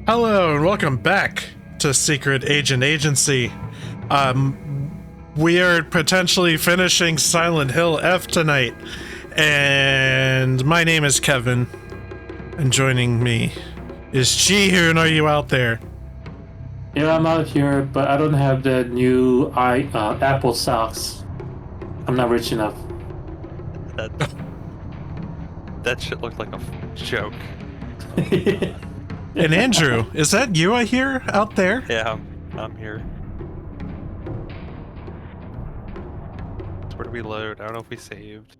Hello and welcome back to Secret Agent Agency. We are potentially finishing Silent Hill F tonight, and my name is Kevin, and joining me is Jihun. Are you out there? Yeah, I'm out here, but I don't have the new Apple socks. I'm not rich enough. That shit looked like a joke. And Andrew, is that you I hear out there? Yeah, I'm here. So where do we load? I don't know if we saved.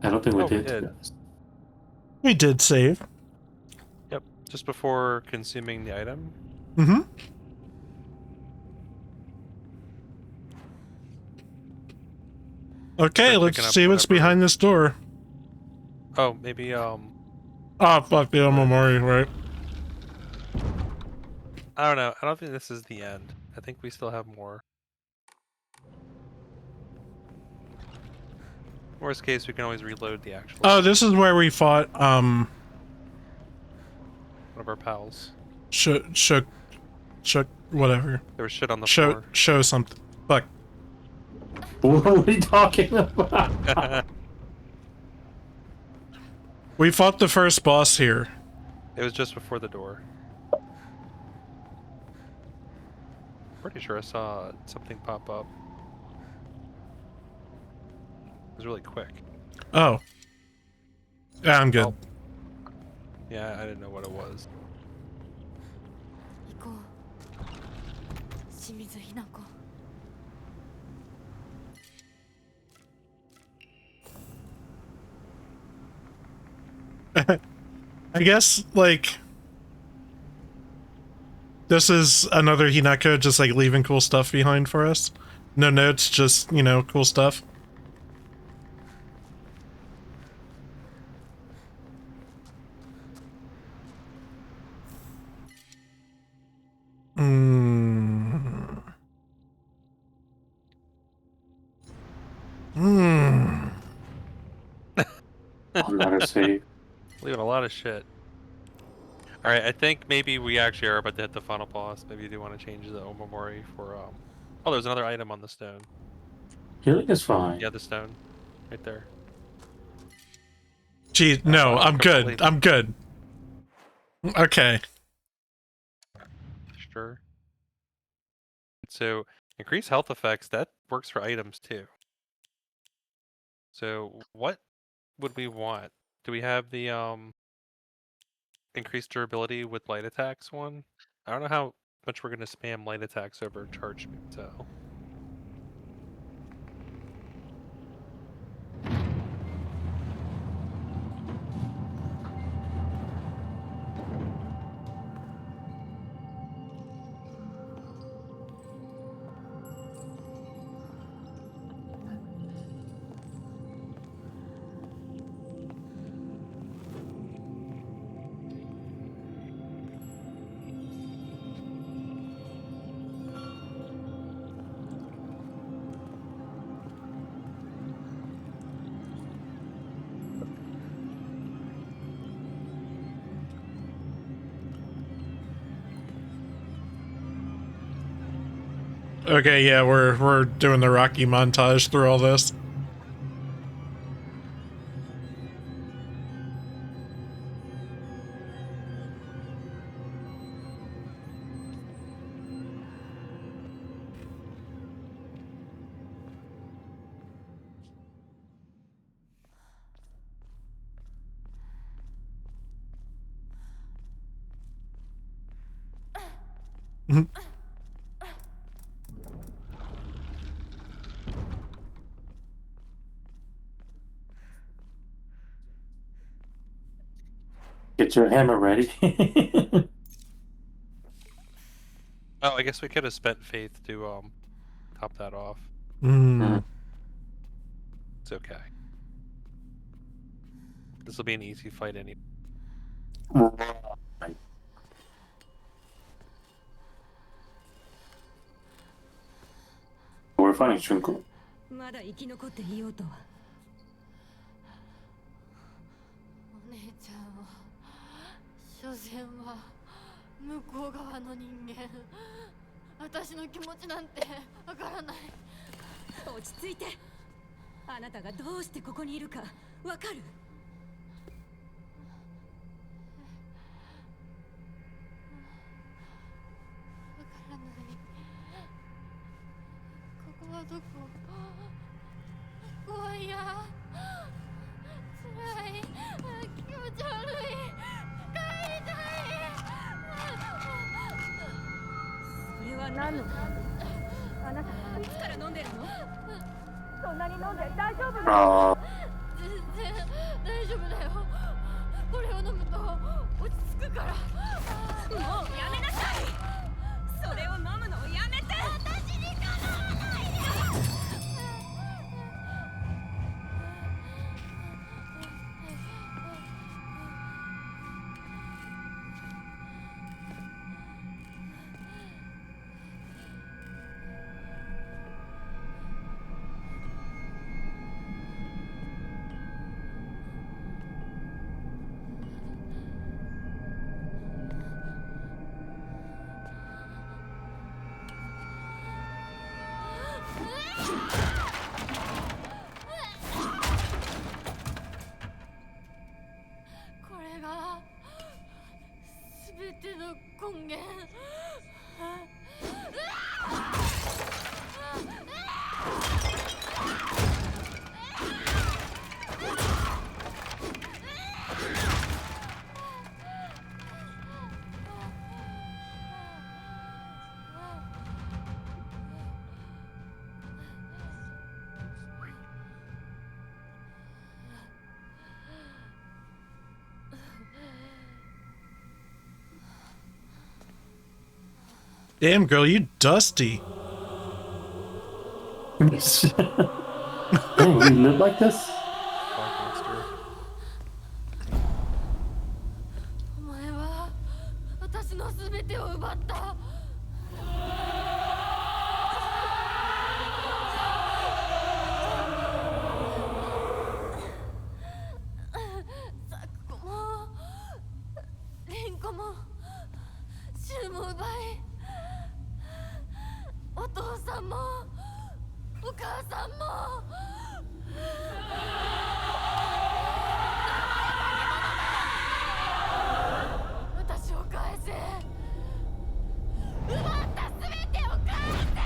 I don't think we Oh, did. we did. We did save. Yep, just before consuming the item. Mm-hmm. Okay, Start let's picking up see what's whatever- behind this door. Oh, maybe Oh, fuck the Omamori, right? I don't know. I don't think this is the end. I think we still have more. Worst case, we can always reload the actual. Oh, this is where we fought, one of our pals. shook, whatever. There was shit on the floor. Show something. Fuck. What are we talking about? We fought the first boss here. It was just before the door. Pretty sure I saw something pop up. It was really quick. Oh. Yeah, I'm good. Oh. Yeah, I didn't know what it was. I guess, like, this is another Hinako just, like, leaving cool stuff behind for us. No notes, just, you know, cool stuff. Another save. Leaving a lot of shit. Alright, I think maybe we actually are about to hit the final boss. Maybe you do want to change the Omamori for, Oh, there's another item on the stone. Healing is fine. Yeah, the stone. Right there. Gee, no, I'm good. I'm good. Okay. Sure. So, increased health effects, that works for items too. So, what would we want? Do we have the, increased durability with light attacks one? I don't know how much we're going to spam light attacks over charge speed, so... Okay, yeah, we're doing the Rocky montage through all this. Get your hammer ready. Oh, I guess we could have spent faith to, top that off. It's okay. This will be an easy fight anyway. We're fighting Shunko. まだ生き残っていようとは。お姉ちゃんは所詮は向こう側の人間、私の気持ちなんてわからない。落ち着いて。あなたがどうしてここにいるかわかる？わからない。ここはどこ？怖いや。辛い。気持ち悪い。帰りたい。それは何の？あなたいつから飲んでるの？そんなに飲んで大丈夫なの？全然大丈夫だよ。これを飲むと落ち着くから。もうやめなさい。それを飲むのをやめて。私にかなわないで。これが全ての根源。Damn, girl, you dusty. Dang, you live like this? Fog monster. お前は私の全てを奪った。サクコもリンコもシュウも奪い、お父さんもお母さんも。私を返せ。奪った全てを返せ。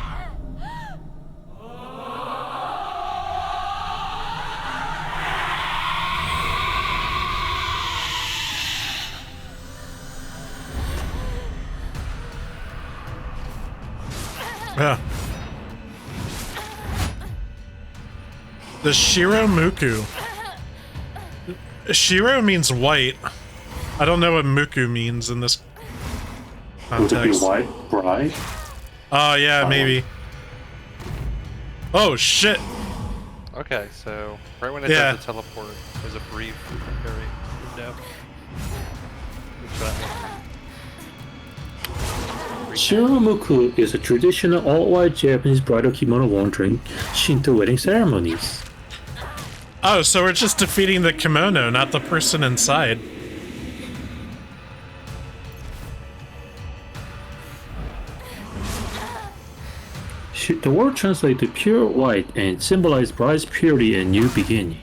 Yeah. The Shiromuku. Shiro means white. I don't know what Muku means in this Would it be context. white bride? Oh, yeah, maybe. Oh, shit. Okay, so right when it Yeah. does the teleport, there's a brief very window. Which that one. Shiromuku is a traditional all-white Japanese bridal kimono worn during Shinto wedding ceremonies. Oh, so we're just defeating the kimono, not the person inside. The word translates to pure white and symbolizes bride's purity and new beginning.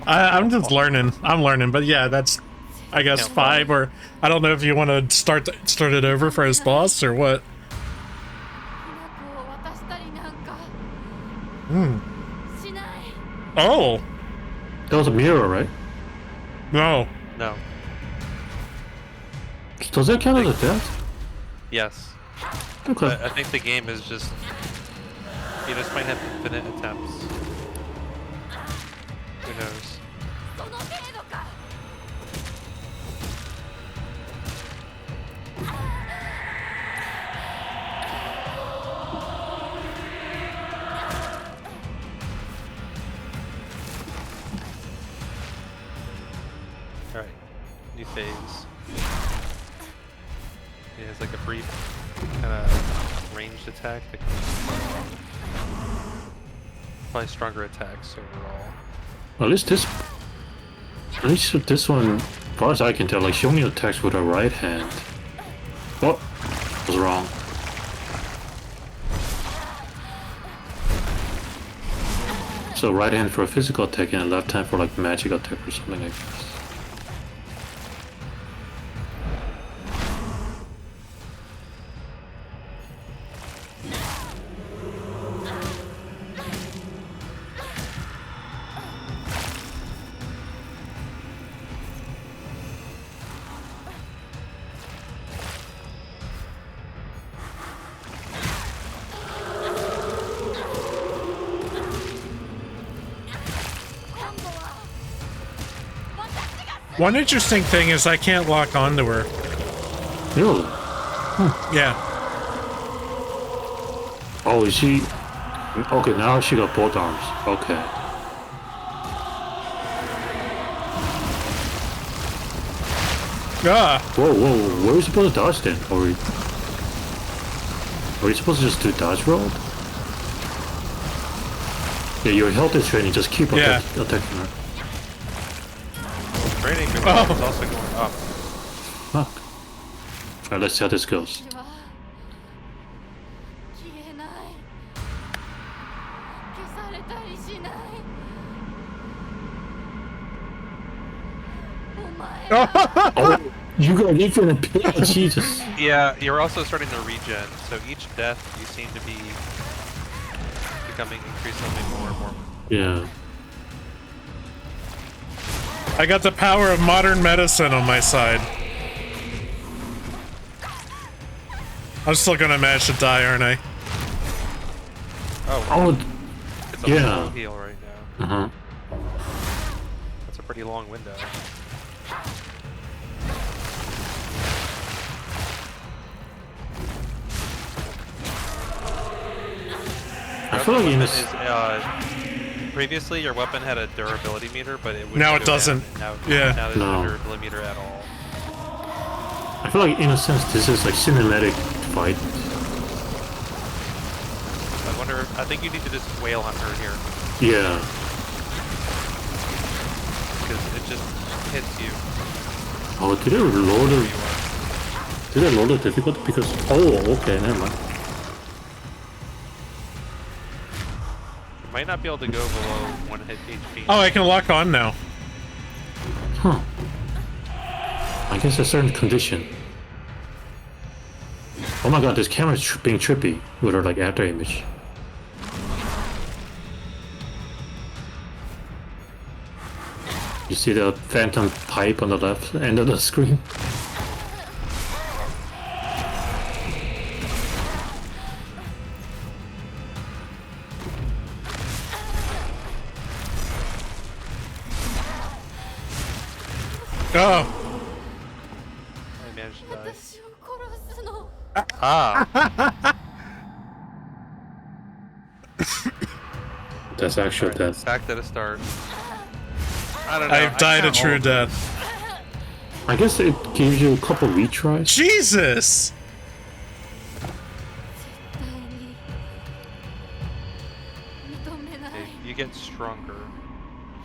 I'm just learning. I'm learning, but yeah, that's, I guess, Yeah. 5, or I don't know if you want to start it over for his boss or what. 花子を渡したりなんか しない。 Oh, That was a mirror, right? no. No. Does that count as a death? Yes. Okay. But I think the game is just... You just might have infinite attempts. Who knows? その程度か。 Alright. New phase. has like a brief kind of ranged attack that can probably stronger attacks overall. At least this one, as far as I can tell, like she only attacks with her right hand. Oh, was wrong. So right hand for a physical attack and left hand for like magic attack or something, I guess. One interesting thing is I can't lock onto her. Really? Yeah. Oh, is she... Okay, now she got both arms. Okay. Ah. Whoa, whoa, where are you supposed to dodge then? Or are you supposed to just do dodge roll? Yeah, your health is training, just keep attacking her. Training is also going up. Fuck. Alright, let's see how this goes. 私は消えない消されたりしないお前は Oh, you got infinite pain. Jesus. Yeah, you're also starting to regen, so each death you seem to be becoming increasingly more and more. Yeah. I got the power of modern medicine on my side. I'm still gonna manage to die, aren't I? Oh, It's a yeah. full heal right now. Uh-huh. That's a pretty long window. I feel like in Weapon this... is, previously your weapon had a durability meter, but it would Now it go down. doesn't. Now, Yeah. now there's No. no durability meter at all. I feel like in a sense this is like cinematic fight. I wonder. I think you need to just wail on her here Yeah. because it just hits you. Oh, did it lower Where the... you are. Did it lower the difficulty? Because... Oh, okay, never mind. You might not be able to go below 1 hit HP. Oh, I can lock on now. Huh. I guess a certain condition. Oh my god, this camera's being trippy with her like after image. You see the phantom pipe on the left end of the screen? Oh. I managed to die. 私を殺すの Ah, That's actual death. back to the start. I don't know. I've died a count all true of them. death. I guess it gives you a couple retries. Jesus! 絶対に認めない You get stronger,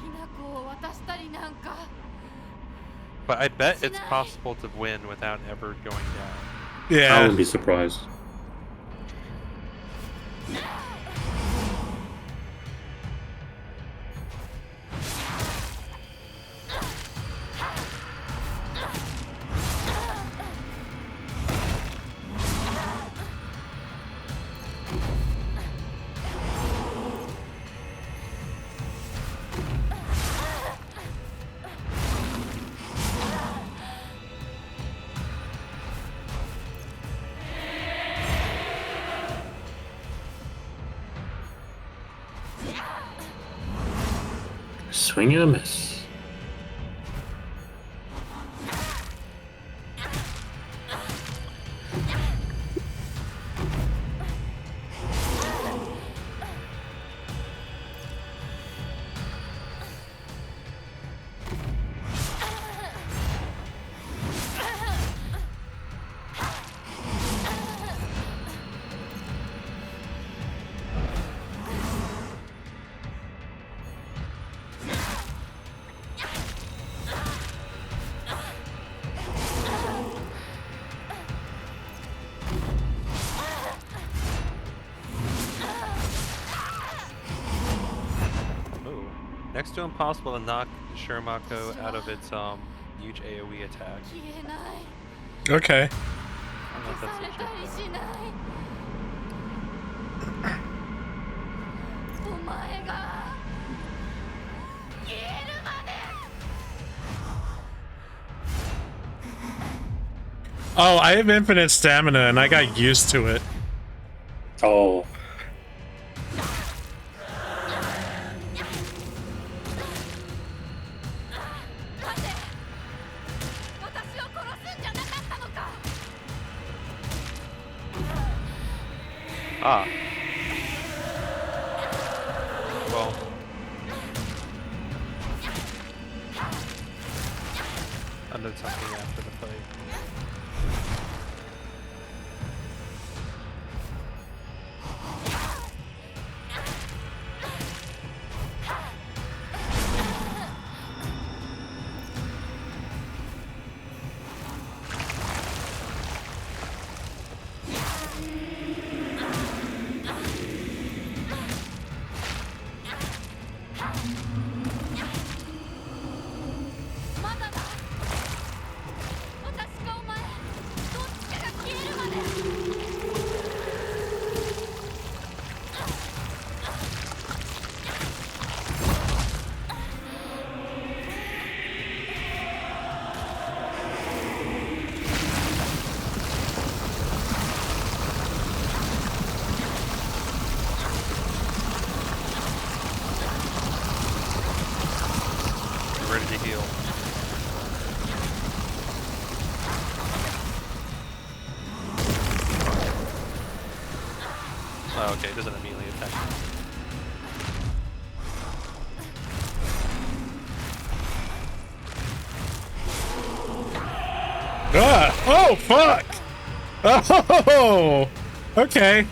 ひな子を渡したりなんか but I bet it's possible to win without ever going down. I Yeah. wouldn't be surprised. Swing and a miss. still impossible to knock Shiramako out of its huge AoE attack. 消えない Okay. I don't know if 消 that's さ the れたり trick. しないお前が消えるまで Oh, I have infinite stamina and I got used to it. Oh. 待て私を殺すんじゃなかったのか Ah. Well. I did something after the fight. Ready to heal. Oh, okay, it doesn't immediately attack. Ah! Oh, fuck! Oh! Okay.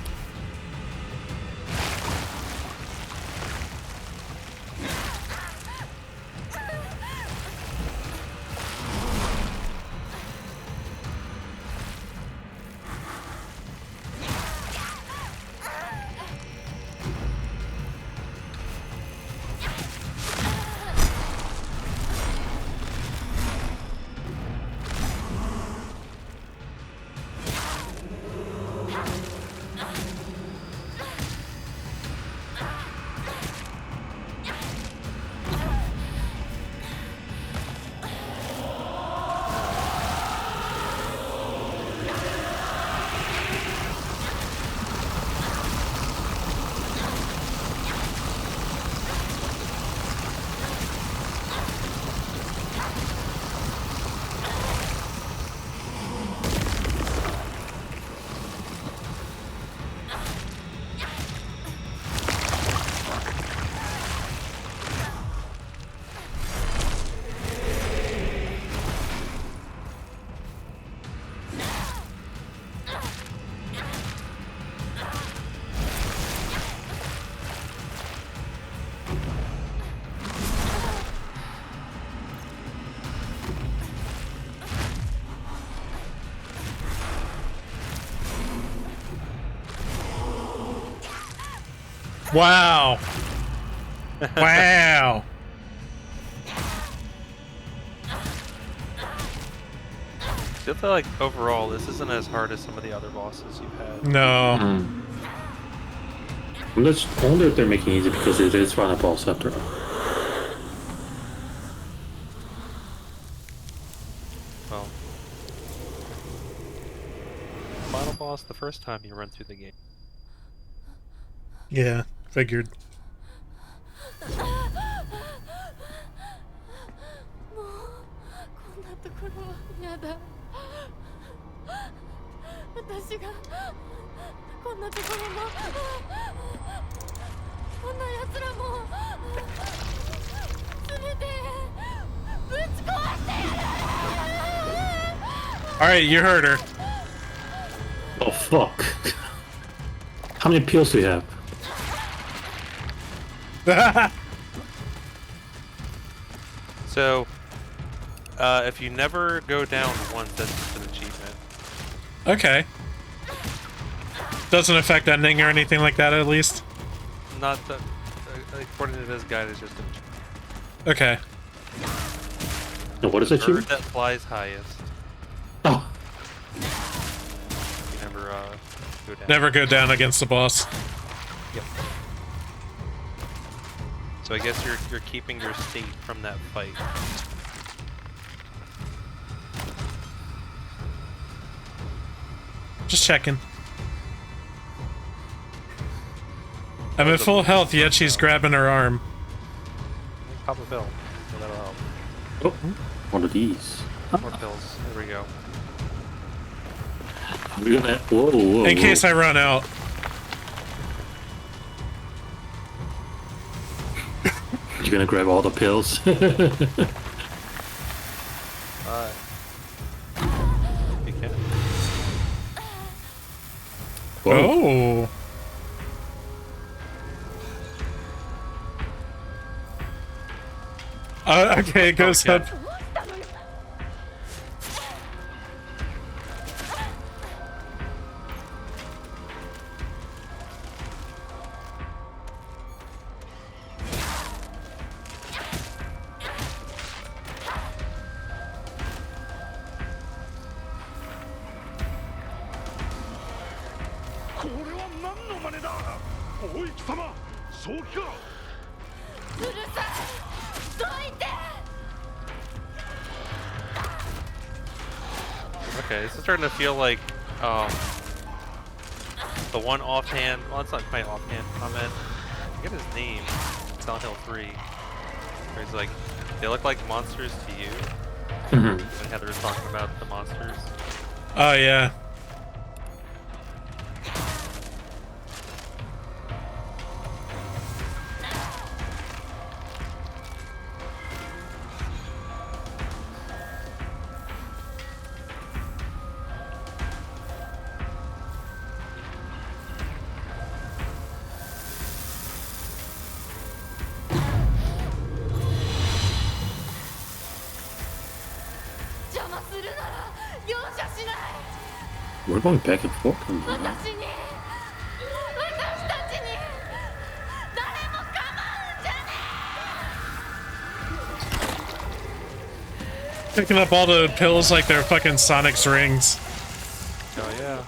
Wow. Wow. I feel like overall this isn't as hard as some of the other bosses you've had. No. I'm just wonder if they're making it easy because it is final boss after all. Well, final boss the first time you run through the game. Yeah, figured. もうこんなところは嫌だ私がこんなところもこんな奴らも全てぶち壊してやる Alright, you heard her. Oh fuck. How many pills do we have? So, if you never go down once, that's just an achievement. Okay. Doesn't affect ending or anything like that, at least? Not that, according to this guide, it's just an achievement. Okay. And what is that, Bird achievement? that flies highest. Oh, You never go down. Never go down against the boss. Yep. So I guess you're keeping your state from that fight. Just checking. I'm at full health, yet she's grabbing her arm. Pop a pill. So that'll help. oh, one of these. More pills. There we go. We're gonna. Whoa, whoa. In case I run out. You're gonna grab all the pills. You can. Oh. Okay, it goes Okay. up. Okay, this is starting to feel like the one offhand. Well, it's not quite offhand comment. I forget his name. Silent Hill 3. Where he's like, they look like monsters to you. Mhm. When Heather was talking about the monsters. Oh, yeah. We're going back and forth. On that. 私に私たちに誰も構うんじゃね Picking up all the pills like they're fucking Sonic's rings. Oh yeah.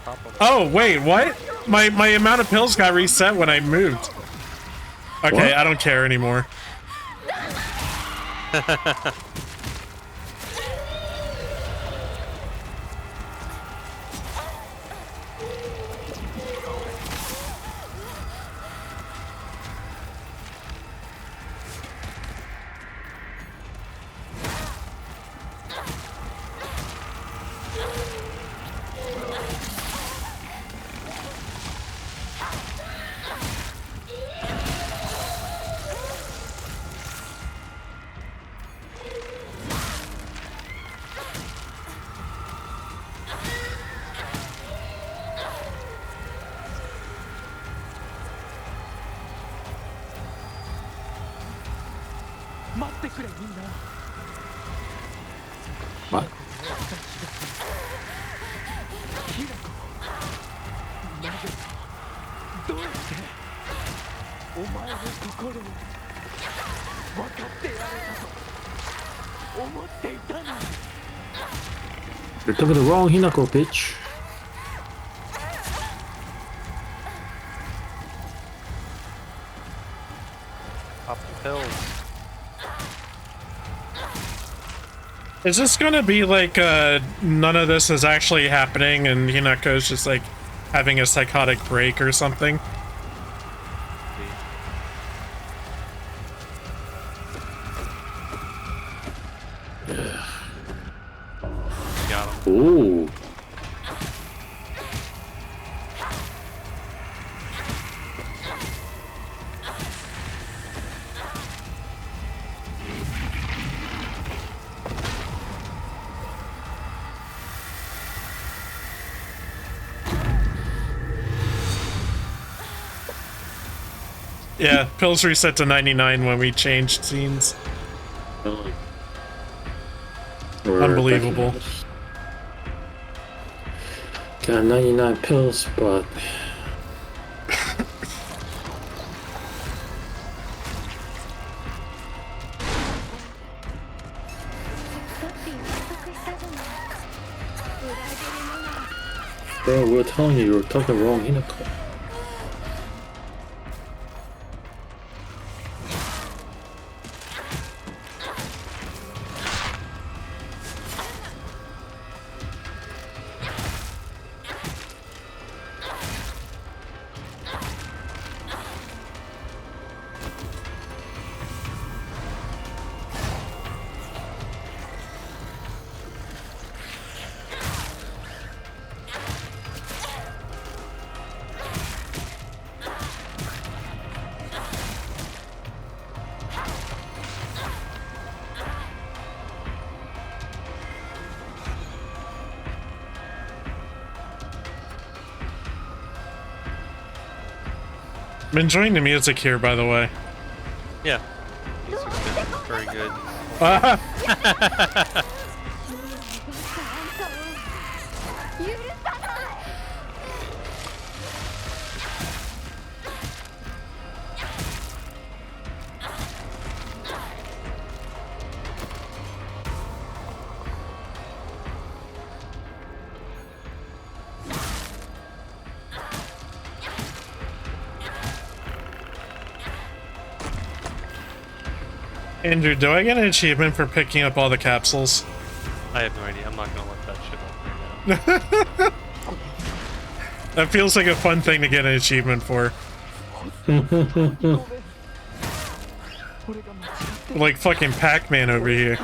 Pop them. Oh, wait, what? My amount of pills got reset when I moved. Okay, What? I don't care anymore. What? You're talking the wrong Hinako, bitch. Pop the pills. Is this gonna be like, none of this is actually happening and Hinako's just like having a psychotic break or something? Got him. Ooh. Yeah, pills reset to 99 when we changed scenes. We're Unbelievable. back in- Got 99 pills, but Bro, we were telling you were talking wrong Hinako. I'm enjoying the music here, by the way. Yeah. Music's been very good. Andrew, do I get an achievement for picking up all the capsules? I have no idea. I'm not gonna let that shit up right now. That feels like a fun thing to get an achievement for. Like fucking Pac-Man over here.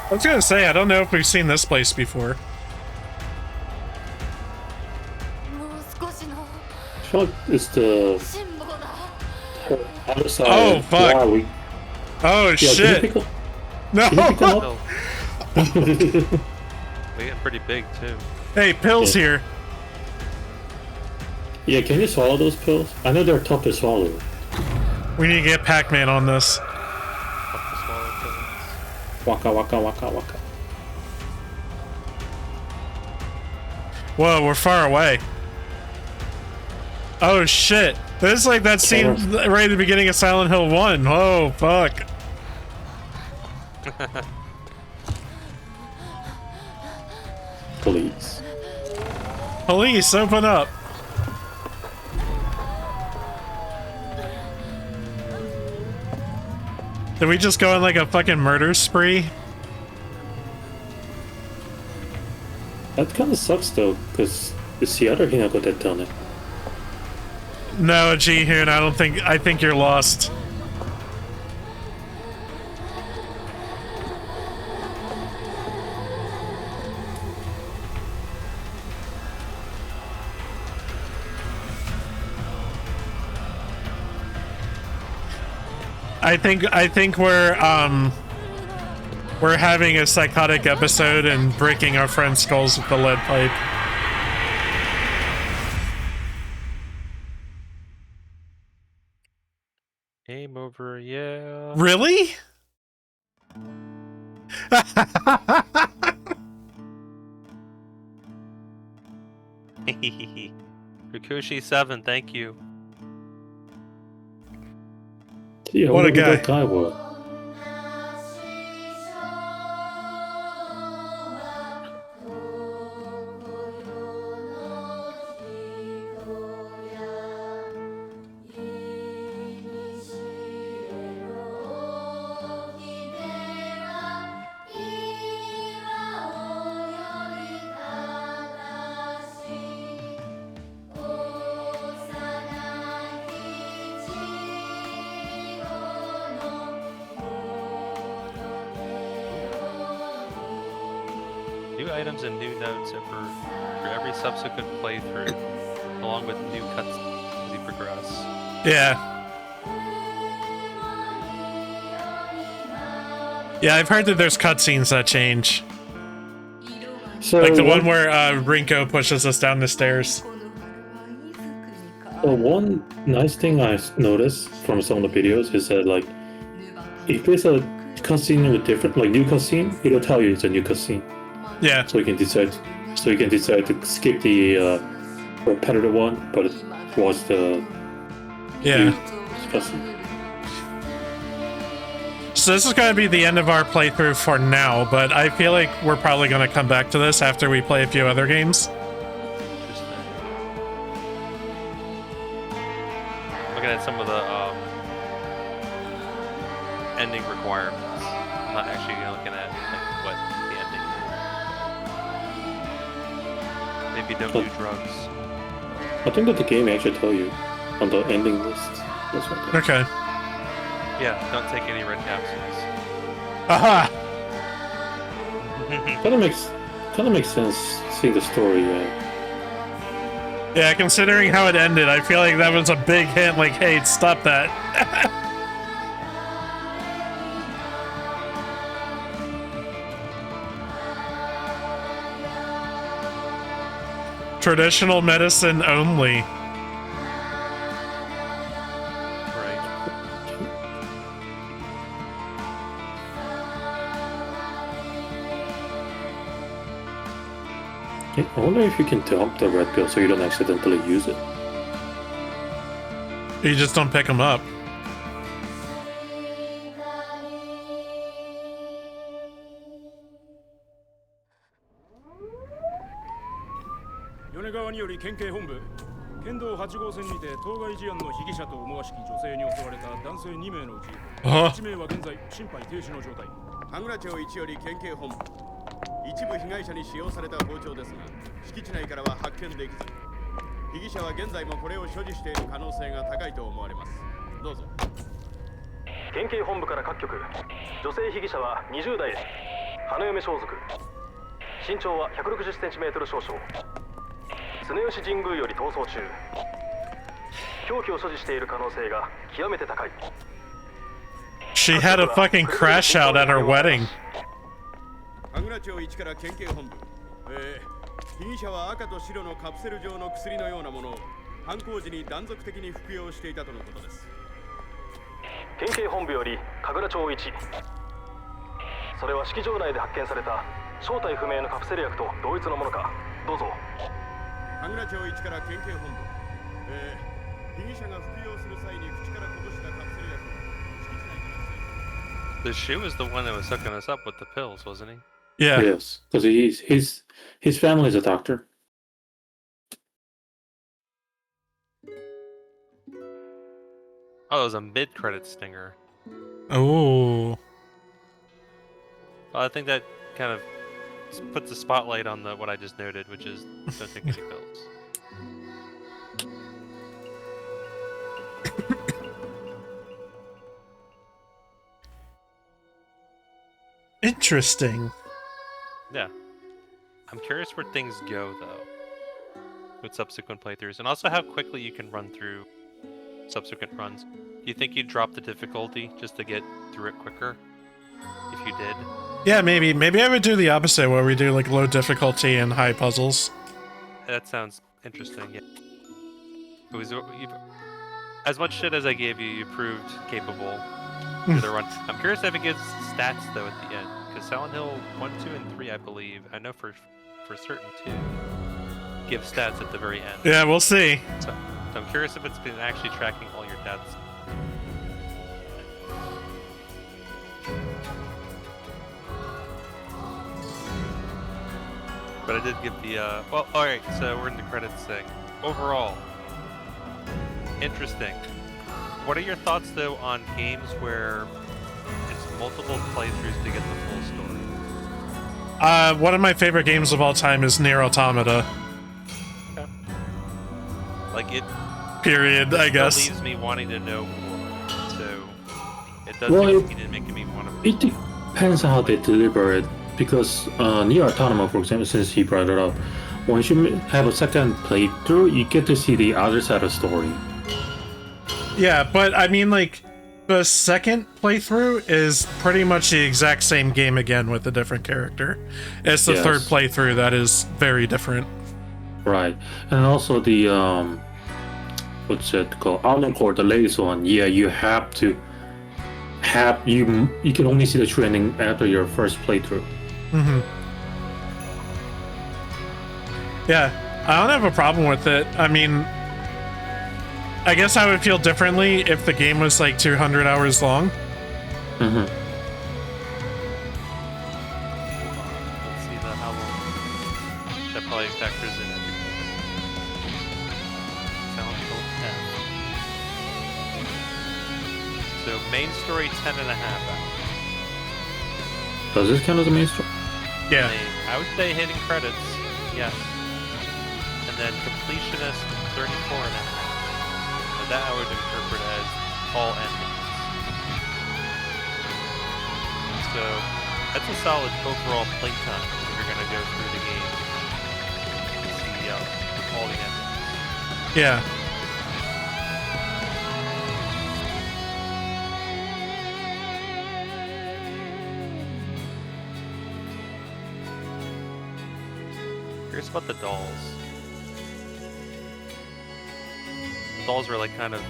I was gonna say, I don't know if we've seen this place before. I feel like it's the other side. Oh, fuck. Why are we... Oh, Yeah, shit. Can you pick up? No! Can you pick them up? Oh. They get pretty big too. Hey, pills Yeah. here. Yeah, can you swallow those pills? I know they're tough to swallow. We need to get Pac-Man on this. Up the smaller pills. Waka waka waka waka. Whoa, we're far away. Oh shit. This is like that scene right at the beginning of Silent Hill 1. Oh, fuck. Please. Police, open up. Did we just go on like a fucking murder spree? That kind of sucks though, because it's the other Hinako that done it. No, Jihun, I think you're lost. I think we're having a psychotic episode and breaking our friends' skulls with the lead pipe. Game over, yeah. Really? Rikushi7, thank you. Yeah, What a whoever guy. that guy was. items and new notes for every subsequent playthrough, along with new cutscenes as you progress. Yeah. Yeah, I've heard that there's cutscenes that change. So Like the one where Rinko pushes us down the stairs. one nice thing I noticed from some of the videos is that like if there's a cutscene with different like new cutscene, it'll tell you it's a new cutscene. Yeah. So you can decide to skip the repetitive one, but watch the Yeah. new cutscene. So this is going to be the end of our playthrough for now, but I feel like we're probably going to come back to this after we play a few other games. Looking at some of the ending requirements. I'm not actually looking at like, what the ending is. Maybe don't do drugs. I think that the game actually tell you on the ending list. That's what they- Okay. Yeah, don't take any red capsules. Aha! Kind of makes sense seeing the story. Yeah, considering how it ended, I feel like that was a big hint, like, hey, stop that. Traditional medicine only. Right. I wonder if you can dump the red pill so you don't accidentally use it. You just don't pick them up. She had a fucking crash out at her wedding. 被疑者は赤と白のカプセル状の薬のようなものを犯行時に断続的に服用していたとのことです。県警本部より神楽町一。それは式場内で発見された正体不明のカプセル薬と同一のものか。どうぞ。神楽町一から県警本部。被疑者が服用する際に口からこぼしたカプセル薬を敷地内から。 The shoe was the one that was hooking us up with the pills, wasn't he? Yeah. Yes, because his family is a doctor. Oh, it was a mid-credit stinger. Oh. Well, I think that kind of puts a spotlight on what I just noted, which is don't take any pills. Interesting. Yeah. I'm curious where things go, though, with subsequent playthroughs, and also how quickly you can run through subsequent runs. Do you think you'd drop the difficulty just to get through it quicker? If you did? Yeah, maybe. Maybe I would do the opposite, where we do like low difficulty and high puzzles. That sounds interesting, yeah. It was, as much shit as I gave you, you proved capable through the run. I'm curious if it gives stats, though, at the end. Because Silent Hill 1, 2, and 3, I believe, I know for certain, too, give stats at the very end. Yeah, we'll see. So I'm curious if it's been actually tracking all your deaths. But I did give the, well, alright, so we're in the credits thing. Overall, interesting. What are your thoughts, though, on games where it's multiple playthroughs to get the full story? One of my favorite games of all time is Nier Automata. Okay. Like, it Period, I guess. still leaves me wanting to know more, so it does Well, seem to make me want to... It depends on how they deliver it. because Near Automata, for example, since he brought it up, once you have a second playthrough, you get to see the other side of the story. Yeah, but I mean, like, the second playthrough is pretty much the exact same game again with a different character. It's the Yes. third playthrough that is very different. Right, and also the what's it called? Encore, the latest one. Yeah, you have to have you can only see the true ending after your first playthrough. Mm-hmm. Yeah, I don't have a problem with it. I mean, I guess I would feel differently if the game was like 200 hours long. Mm-hmm. Let's see how long. That probably factors in everything. Silent Hill 10. So main story 10 and a half hours. Does this count as a main story? Yeah. I would say hitting credits, yes. And then completionist 34 and a half. And that I would interpret as all endings. So that's a solid overall playtime if you're gonna go through the game and see all the endings. Yeah. Curious about the dolls. Dolls are like kind of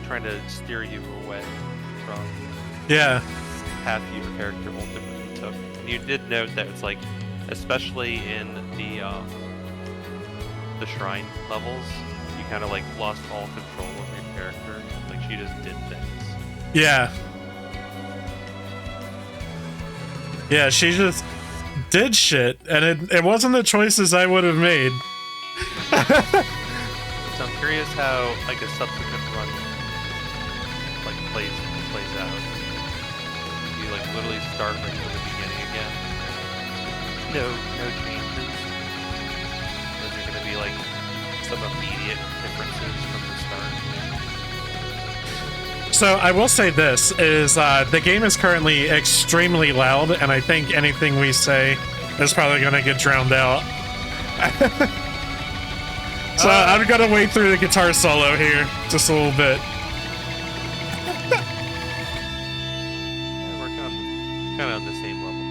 trying to steer you away from Yeah. path your character ultimately took. And you did note that it's like, especially in the shrine levels, you kind of like lost all control of your character. Like she just did things. Yeah. Yeah, she just did shit, and it wasn't the choices I would have made. So I'm curious how like a subsequent run like plays out. You like literally start right from the beginning again. No changes. Or is there gonna be like some immediate differences from the start? So I will say this is the game is currently extremely loud, and I think anything we say is probably going to get drowned out. So I'm going to wait through the guitar solo here just a little bit. Yeah, we're kind of on the same level.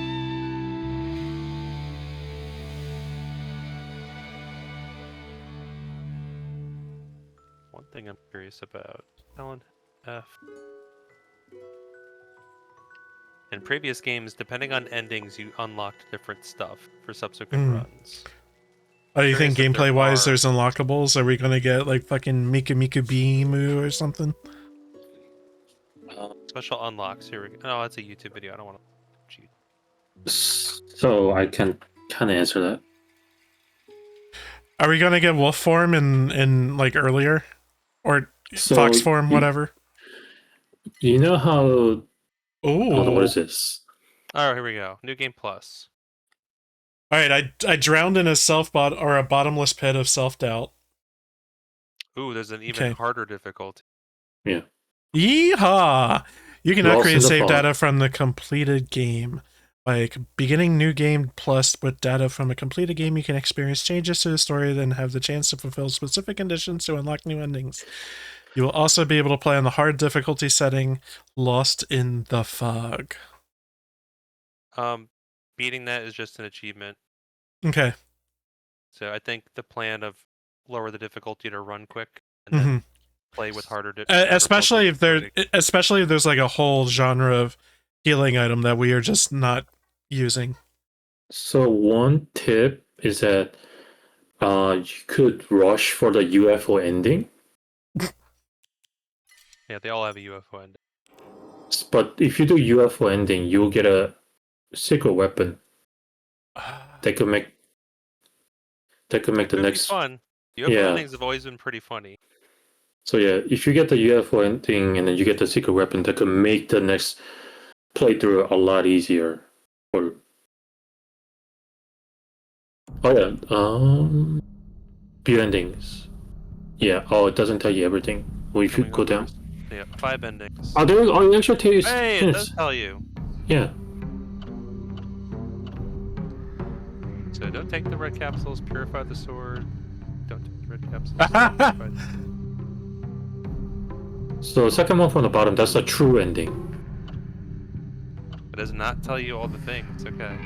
One thing I'm curious about, Ellen F. In previous games, depending on endings, you unlocked different stuff for subsequent runs. Oh, do you think Curious if there gameplay-wise are- there's unlockables? Are we going to get like fucking Mika Mika Bimu or something? Special unlocks. Here we go. Oh, that's a YouTube video. I don't want to cheat. So I can kind of answer that. Are we going to get wolf form in like earlier? Or So fox form, whatever? You know how? Oh, What is this? Oh, here we go. New Game Plus. All right, I drowned in a a bottomless pit of self-doubt. Ooh, there's an even Okay. harder difficulty. Yeah. Yeehaw! You can now Lost create in the save fog. data from the completed game. Like beginning new game plus with data from a completed game, you can experience changes to the story, then have the chance to fulfill specific conditions to unlock new endings. You will also be able to play on the hard difficulty setting, Lost in the Fog. Beating that is just an achievement. Okay. So I think the plan of lower the difficulty to run quick and Mm-hmm. then play with harder Especially if difficulty. there's like a whole genre of healing item that we are just not using. So one tip is that you could rush for the UFO ending, Yeah, they all have a UFO ending. but if you do UFO ending, you'll get a secret weapon that could make the Could next. be fun. UFO Yeah. endings have always been pretty funny. So yeah, if you get the UFO ending and then you get the secret weapon, that could make the next playthrough a lot easier. Or view endings. Yeah. Oh, it doesn't tell you everything. Well, if you Coming go over. down. Yeah, 5 endings. Oh, it actually tell you. Hey, it does tell you. Yeah. So don't take the red capsules, purify the sword. Don't take the red capsules. Purify the... So second one from the bottom, that's a true ending. It does not tell you all the things. Okay.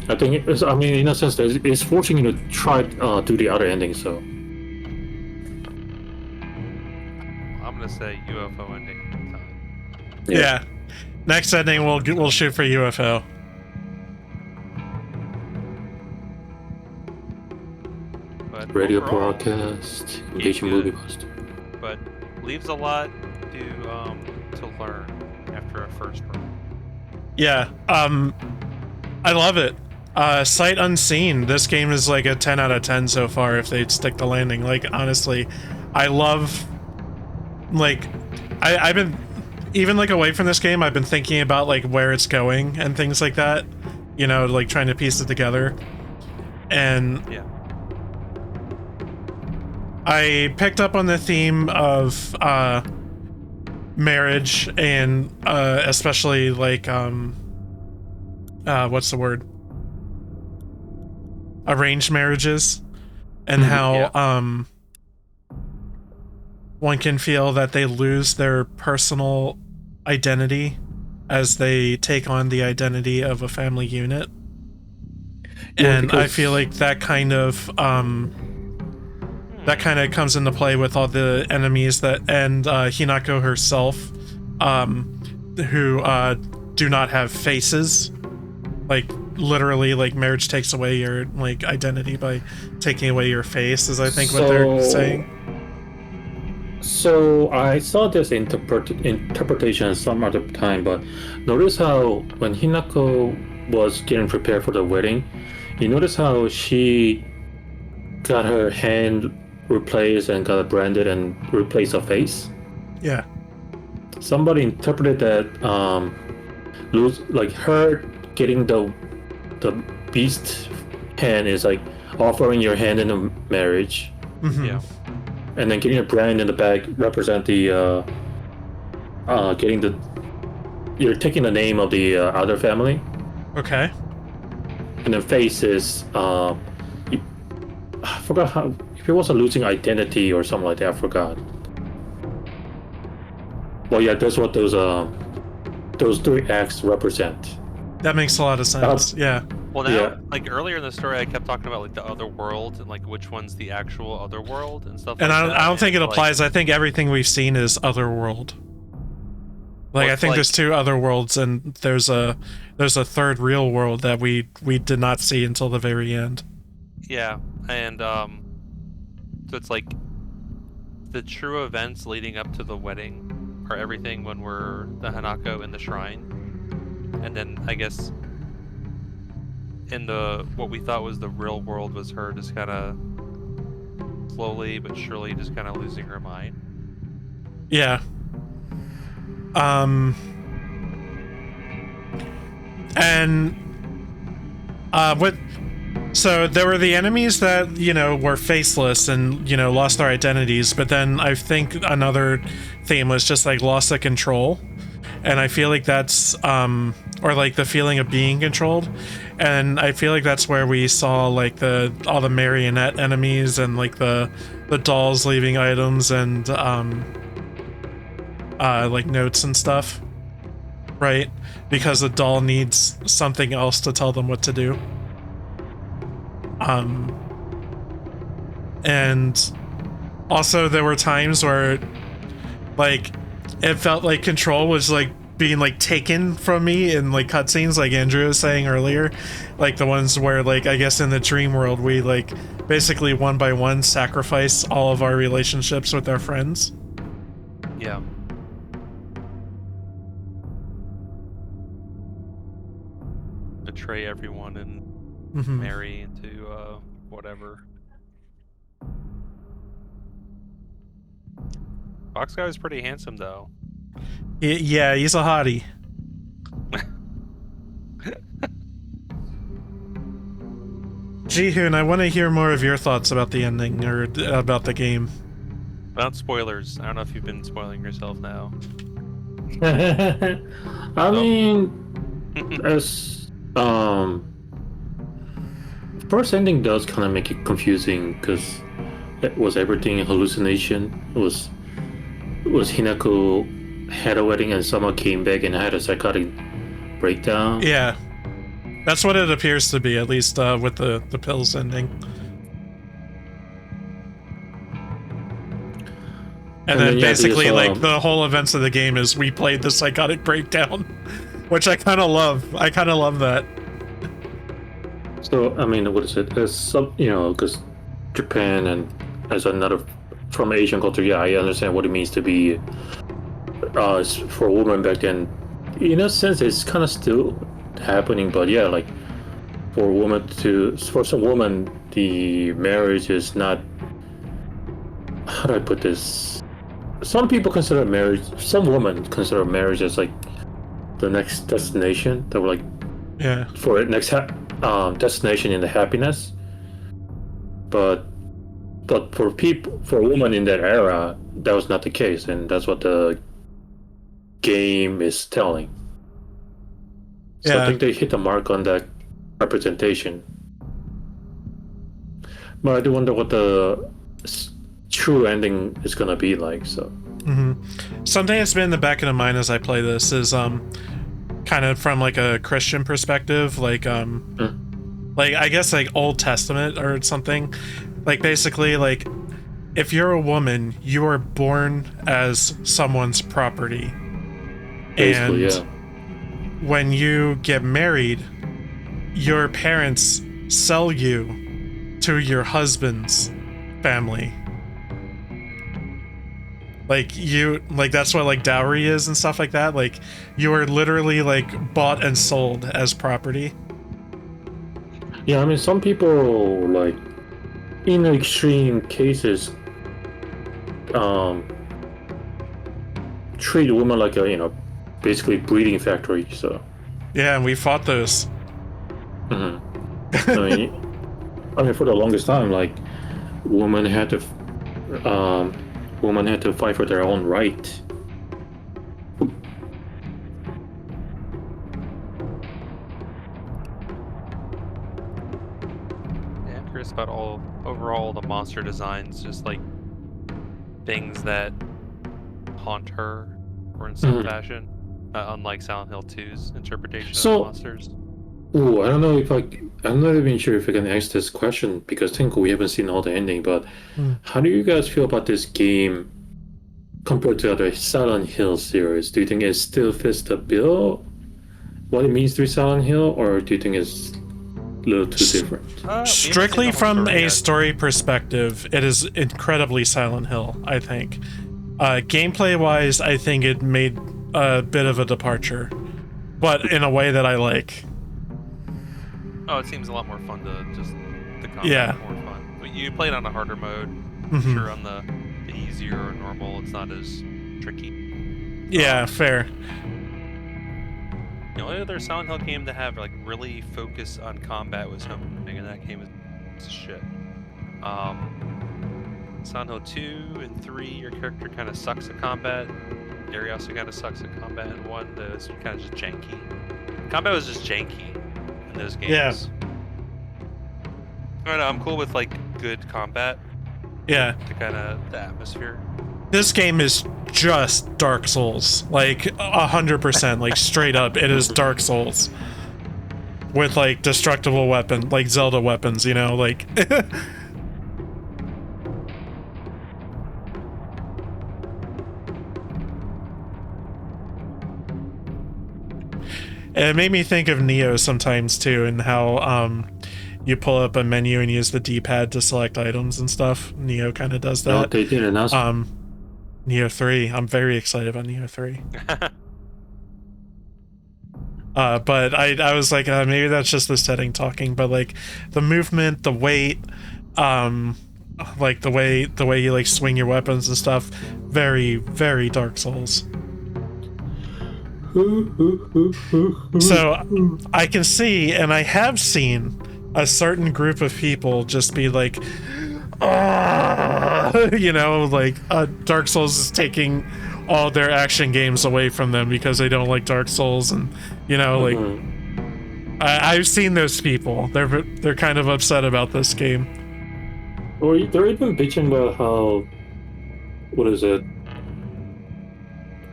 I think it's, I mean, in a sense, it's forcing you to try do the other ending. So I'm gonna say UFO ending. Yeah. Next ending, we'll shoot for UFO. But radio overall, broadcast, engaging good. movie poster. but leaves a lot to learn after a first run. Yeah. I love it. Sight unseen. This game is like a 10 out of 10 so far if they stick the landing. Like, honestly, I love, like, I've been, even like away from this game, I've been thinking about like where it's going and things like that, you know, like trying to piece it together. And Yeah. I picked up on the theme of marriage and especially like what's the word? Arranged marriages, and how one can feel that they lose their personal identity as they take on the identity of a family unit. And I feel like that kind of comes into play with all the enemies that, and Hinako herself, who do not have faces. Like, literally, like, marriage takes away your, like, identity by taking away your face, is I think what they're saying. So I saw this interpretation some other time, but notice how when Hinako was getting prepared for the wedding, you notice how she got her hand replaced and got it branded and replaced her face? Yeah. Somebody interpreted that like her getting the beast hand is like offering your hand in a marriage. Mm-hmm. Yeah. And then getting a brand in the back represent the you're taking the name of the other family. Okay. And the face is I forgot how, if it was a losing identity or something like that, I forgot. Well, yeah, that's what those three acts represent. That makes a lot of sense. Yeah. Well, now, Yeah. like earlier in the story, I kept talking about like the other world and like which one's the actual other world and stuff. And like I that. don't think it like, applies. I think everything we've seen is otherworld. Like, Well, I think like- there's two other worlds, and there's a third real world that we did not see until the very end. Yeah, and so it's like the true events leading up to the wedding are everything when we're the Hanako in the shrine, and then I guess in the what we thought was the real world was her just kind of slowly but surely just kind of losing her mind. Yeah. And what? So there were the enemies that, you know, were faceless and, you know, lost their identities, but then I think another theme was just like lost the control. And I feel like that's or like the feeling of being controlled. And I feel like that's where we saw like all the marionette enemies and like the dolls leaving items and like notes and stuff, right? Because the doll needs something else to tell them what to do. And also there were times where like it felt like control was like being like taken from me in like cutscenes, like Andrew was saying earlier, like the ones where like I guess in the dream world we like basically one by one sacrifice all of our relationships with our friends. Yeah. Betray everyone and marry into whatever. Fox guy was pretty handsome though. Yeah, he's a hottie. Jihun, I want to hear more of your thoughts about the ending or about the game. Without spoilers, I don't know if you've been spoiling yourself now. I mean, as Um, first ending does kind of make it confusing because it was everything a hallucination. It was Hinako had a wedding and someone came back and had a psychotic breakdown. Yeah, that's what it appears to be, at least with the pills ending. And then basically, like, the whole events of the game is we played the psychotic breakdown, which I kind of love. I kind of love that. So, I mean, what is it? As some, because Japan and as another from Asian culture, yeah, I understand what it means to be for a woman back then. In a sense, it's kind of still happening, but yeah, like for some woman, the marriage is not. How do I put this? Some people consider marriage. Some women consider marriage as like the next destination. They were like, yeah, for next destination in the happiness. But for a woman in that era, that was not the case, and that's what the game is telling. So yeah. I think they hit the mark on that representation. But I do wonder what the true ending is gonna be like. So something that's been in the back of my mind as I play this is kind of from like a Christian perspective, like like I guess like Old Testament or something. Like basically, like if you're a woman, you are born as someone's property, basically, and yeah. when you get married, your parents sell you to your husband's family. Like that's what like dowry is and stuff like that. Like you are literally like bought and sold as property. Yeah, I mean, some people, like, in extreme cases, treat women like a, basically breeding factory. So. Yeah, and we fought those. I mean, for the longest time, like, women had to fight for their own right. Yeah, I'm curious about overall the monster designs, just like things that haunt her or in some fashion, unlike Silent Hill 2's interpretation of monsters. Ooh, I don't know if I'm not even sure if I can answer this question because technically we haven't seen all the ending, but how do you guys feel about this game compared to other Silent Hill series? Do you think it still fits the bill, what it means to be Silent Hill, or do you think it's a little too different? Strictly from a story perspective, it is incredibly Silent Hill, I think. Gameplay-wise, I think it made a bit of a departure, but in a way that I like. Oh, it seems a lot more fun the combat more fun. But you played on a harder mode. Sure, on the easier or normal, it's not as tricky. Yeah, fair. The only other Silent Hill game to have like really focus on combat was Homecoming, and that game is shit. Silent Hill 2 and 3, your character kind of sucks at combat. Gary also kind of sucks at combat, and 1, it's kind of just janky. Combat was just janky in those games. Yeah. I don't know, I'm cool with like good combat. Yeah. To kind of the atmosphere. This game is just Dark Souls, like 100%, like straight up, it is Dark Souls with like destructible weapon, like Zelda weapons, like. It made me think of Neo sometimes too, and how you pull up a menu and use the D-pad to select items and stuff. Neo kind of does that. Oh, they did announce. Neo 3. I'm very excited about Neo 3. But I was like, maybe that's just the setting talking, but like the movement, the weight, like the way you like swing your weapons and stuff, very, very Dark Souls. So I can see, and I have seen, a certain group of people just be like, Dark Souls is taking all their action games away from them because they don't like Dark Souls, and like I've seen those people. They're kind of upset about this game. Or they're even bitching about how, what is it?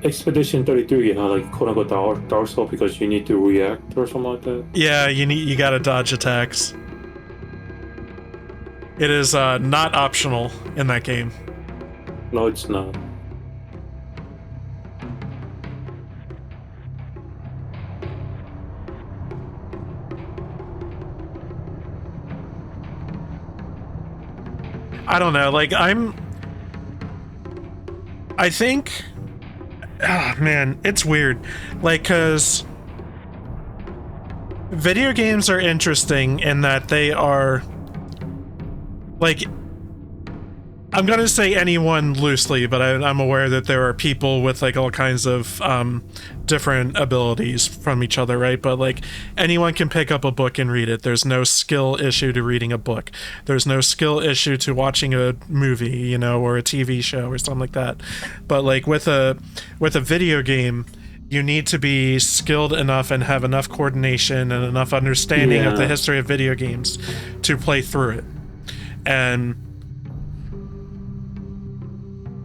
Expedition 33, how like quote unquote Dark Souls because you need to react or something like that. Yeah, you gotta dodge attacks. It is not optional in that game. No, it's not. I don't know, like I think, man, it's weird. Like, cause video games are interesting in that they are, like, I'm gonna say anyone loosely, but I'm aware that there are people with like all kinds of different abilities from each other, right? But like anyone can pick up a book and read it. There's no skill issue to reading a book. There's no skill issue to watching a movie, you know, or a TV show or something like that. But like with a video game, you need to be skilled enough and have enough coordination and enough understanding of the history of video games to play through it. And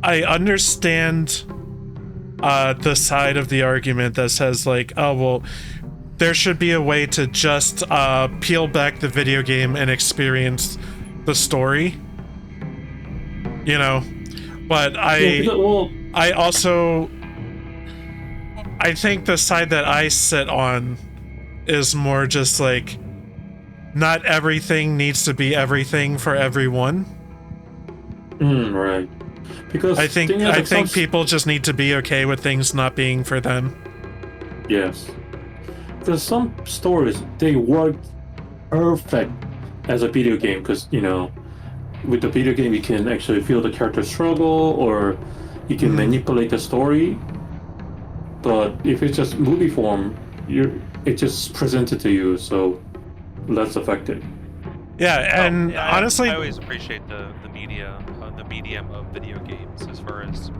I understand the side of the argument that says like, oh, well, there should be a way to just peel back the video game and experience the story, you know, but I think the side that I sit on is more just like, not everything needs to be everything for everyone. Right. Because I think people just need to be okay with things not being for them. Yes. Because some stories, they work perfect as a video game because, you know, with the video game you can actually feel the character struggle or you can manipulate the story. But if it's just movie form, it's just presented to you, so less effective. Yeah, and honestly, I always appreciate the medium of video games as far as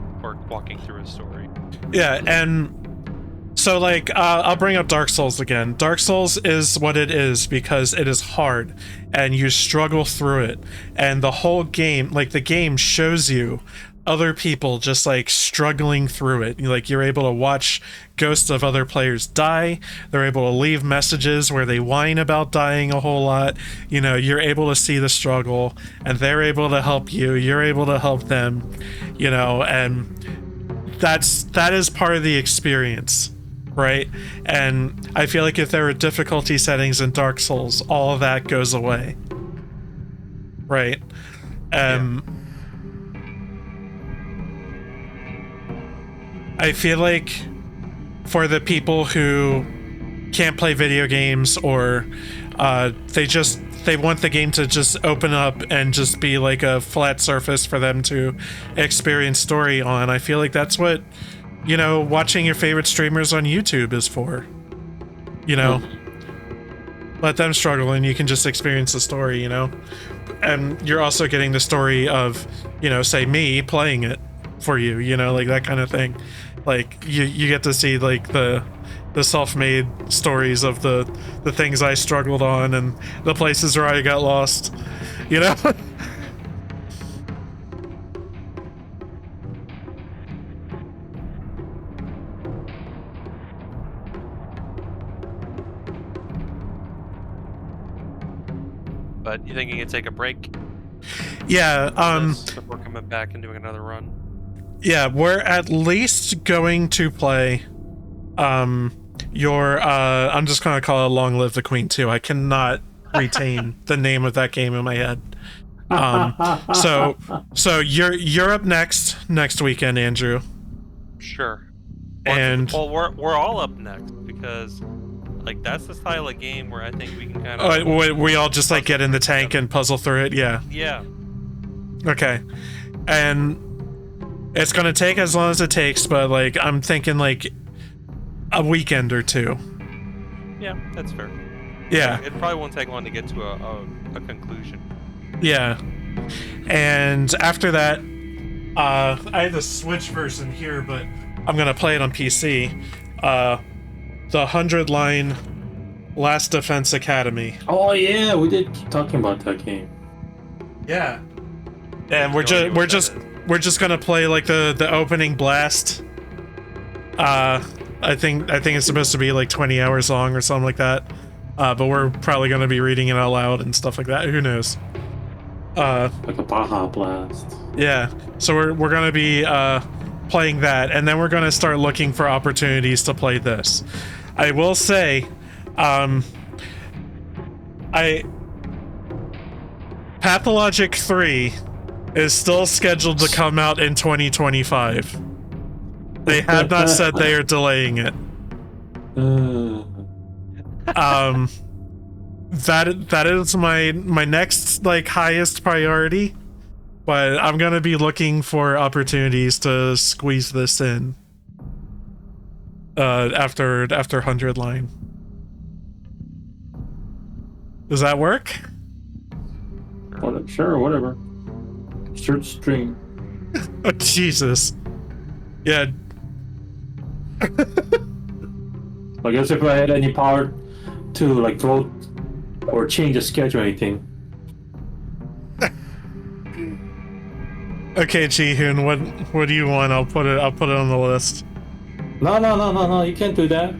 walking through a story. Yeah, and so like I'll bring up Dark Souls again. Dark Souls is what it is because it is hard and you struggle through it, and the whole game, like the game shows you other people just like struggling through it. Like you're able to watch ghosts of other players die. They're able to leave messages where they whine about dying a whole lot. You know, you're able to see the struggle and they're able to help you. You're able to help them, you know, and that is part of the experience, right? And I feel like if there are difficulty settings in Dark Souls, all of that goes away, right? I feel like for the people who can't play video games or they want the game to just open up and just be like a flat surface for them to experience story on, I feel like that's what, you know, watching your favorite streamers on YouTube is for. You know, let them struggle and you can just experience the story, you know? And you're also getting the story of, you know, say me playing it for you, you know, like that kind of thing. Like you get to see like the self-made stories of the things I struggled on and the places where I got lost, you know. But you think you can take a break? Yeah, before coming back and doing another run. Yeah, we're at least going to play your I'm just gonna call it Long Live the Queen 2. I cannot retain the name of that game in my head. So you're up next weekend, Andrew. Sure. And well, we're all up next because like that's the style of game where I think we can kind of we all just like get in the tank and puzzle through it. Yeah. Okay. And it's gonna take as long as it takes, but like I'm thinking like a weekend or two. Yeah, that's fair. Yeah. It probably won't take long to get to a conclusion. Yeah. And after that, I have the Switch version here, but I'm gonna play it on PC. The 100 line Last Defense Academy. Oh yeah, we did keep talking about that game. Yeah. And No idea what that is. we're just gonna play like the opening blast. I think it's supposed to be like 20 hours long or something like that. But we're probably gonna be reading it out loud and stuff like that. Who knows? Like a Baja Blast. Yeah. So we're gonna be playing that, and then we're gonna start looking for opportunities to play this. I will say, Pathologic 3 is still scheduled to come out in 2025. They have not said they are delaying it. That is my next like highest priority, but I'm gonna be looking for opportunities to squeeze this in after 100 line. Does that work? Sure, whatever. Search stream. Oh, Jesus. Yeah. I guess if I had any power to like vote or change the schedule or anything. Okay, Jihun, what do you want? I'll put it on the list. No, you can't do that.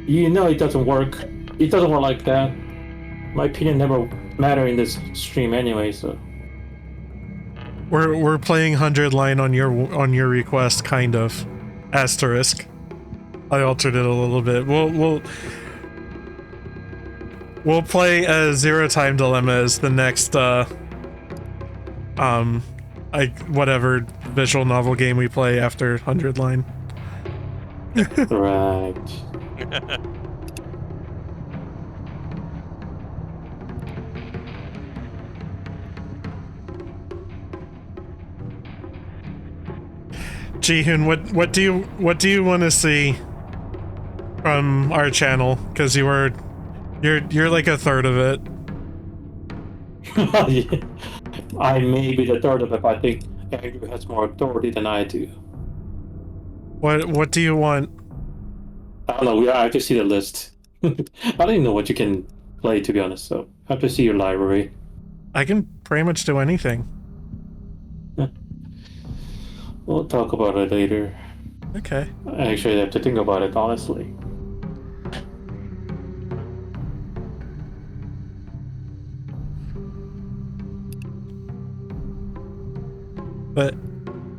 You know it doesn't work. It doesn't work like that. My opinion never matter in this stream anyway, so. We're playing 100 line on your request, kind of. Asterisk. I altered it a little bit. We'll play Zero Time Dilemma as the next whatever visual novel game we play after 100 line. Right. Jihun, what do you want to see from our channel? Because you're like a third of it. I may be the third of it, but I think Andrew has more authority than I do. What do you want? I don't know. I have to see the list. I don't even know what you can play, to be honest. So I have to see your library. I can pretty much do anything. We'll talk about it later. Okay. I actually have to think about it, honestly. But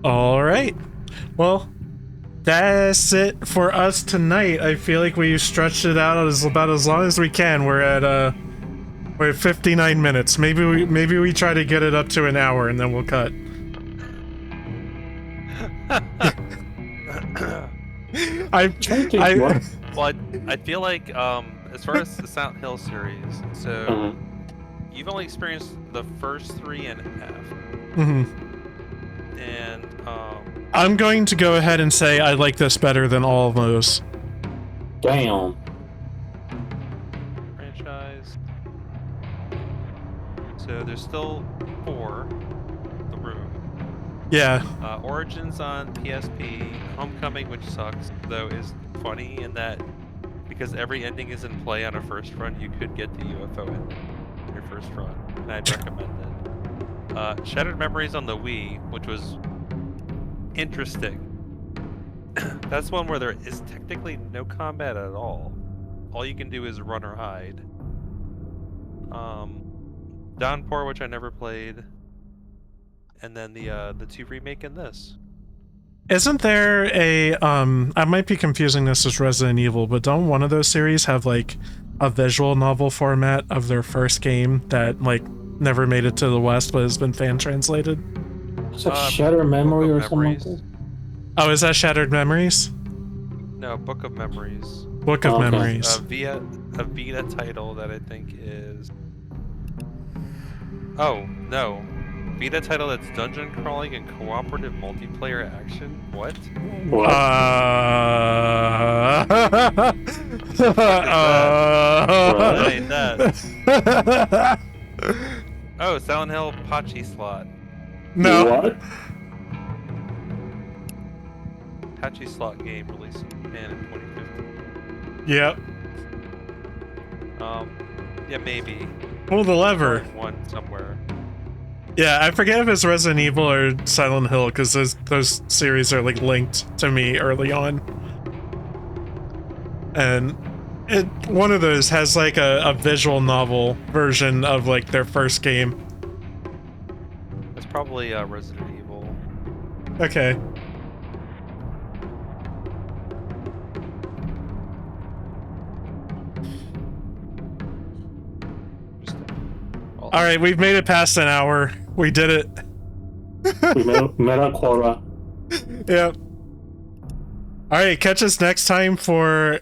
all right. Well, that's it for us tonight. I feel like we stretched it out about as long as we can. We're at 59 minutes. Maybe we try to get it up to an hour and then we'll cut. Well, I feel like as far as the Silent Hill series, so you've only experienced the first 3.5. And I'm going to go ahead and say I like this better than all of those. Damn. Franchise. So there's still 4. The Room. Yeah. Origins on PSP. Homecoming, which sucks, though, is funny in that because every ending is in play on a first run, you could get the UFO ending in your first run, and I'd recommend it. Shattered Memories on the Wii, which was interesting. That's one where there is technically no combat at all. All you can do is run or hide. Downpour, which I never played, and then the 2 remake in this. Isn't there a I might be confusing this as Resident Evil, but don't one of those series have like a visual novel format of their first game that like never made it to the West but has been fan translated? It's like Shattered Memory or something like that? Oh, is that Shattered Memories? No, Book of Memories. Book of Memories. A Vita title that I think is... Oh, no. Vita title that's dungeon crawling and cooperative multiplayer action? What? What? What ain't that? Oh, Silent Hill Pachi Slot. No. What? Pachi Slot game released in Japan in 2015. Yep. Yeah, maybe. Pull the lever. Throwing one somewhere. Yeah, I forget if it's Resident Evil or Silent Hill, because those series are like linked to me early on. And one of those has like a visual novel version of like their first game. It's probably Resident Evil. Okay. All right, we've made it past an hour. We did it. We met a quota. Yep. All right, catch us next time for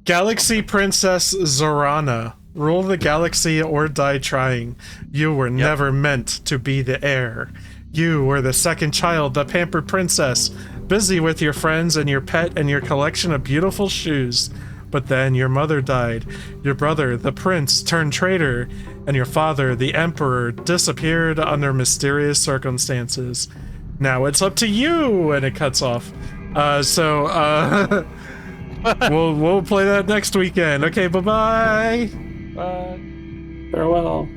Galaxy Princess Zorana. Rule the galaxy or die trying. You were never meant to be the heir. You were the second child, the pampered princess, busy with your friends and your pet and your collection of beautiful shoes. But then your mother died, your brother, the prince, turned traitor, and your father, the emperor, disappeared under mysterious circumstances. Now it's up to you, and it cuts off. We'll play that next weekend. Okay, bye-bye. Bye. Farewell.